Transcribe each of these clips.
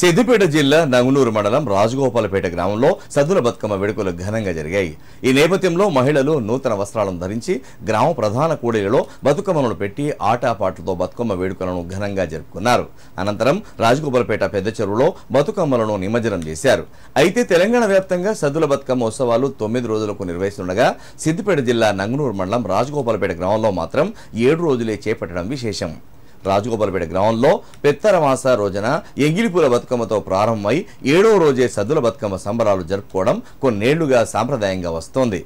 సిద్దిపేట జిల్లా నంగునూరు మండలం రాజగోపాలపేట గ్రామంలో సద్దుల బతుకమ్మ వేడుకలు ఘనంగా జరిగాయి. ఈ నేపథ్యంలో మహిళలు నూతన వస్త్రాలను ధరించి గ్రామ ప్రధాన కూడలిలో బతుకమ్మలను పెట్టి ఆటపాటలతో బతుకమ్మ వేడుకలను ఘనంగా జరుపుకున్నారు. అనంతరం రాజగోపాలపేట పెద్ద చెరువులో బతుకమ్మలను నిమజ్జనం చేశారు. అయితే తెలంగాణ వ్యాప్తంగా సద్దుల బతుకమ్మ ఉత్సవాలు 9 రోజులకు నిర్వహిస్తుండగా సిద్దిపేట జిల్లా నంగునూరు మండలం రాజగోపాలపేట గ్రామంలో మాత్రం 7 రోజులే చేపట్టడం విశేషం. రాజగోపాలపేట గ్రామంలో పెత్తరమాస రోజున ఎంగిలిపూల బతుకమ్మతో ప్రారంభమై 7వ రోజే సద్దుల బతుకమ్మ సంబరాలు జరుపుకోవడం కొన్నేళ్లుగా సాంప్రదాయంగా వస్తోంది.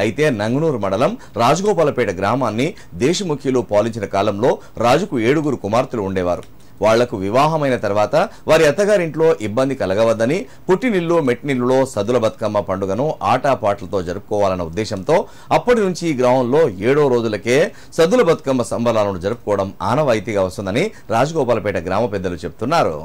అయితే నంగునూరు మండలం రాజగోపాలపేట గ్రామాన్ని దేశముఖ్యులు పాలించిన కాలంలో రాజుకు 7గురు కుమార్తెలు ఉండేవారు. వాళ్లకు వివాహమైన తర్వాత వారి అత్తగారింట్లో ఇబ్బంది కలగవద్దని పుట్టినిల్లు మెట్టినిల్లులో సద్దుల బతుకమ్మ పండుగను ఆటపాటలతో జరుపుకోవాలన్న ఉద్దేశంతో అప్పటి నుంచి ఈ గ్రామంలో 7వ రోజులకే సద్దుల బతుకమ్మ సంబరాలను జరుపుకోవడం ఆనవాయితీగా వస్తుందని రాజగోపాలపేట గ్రామ పెద్దలు చెప్తున్నారు.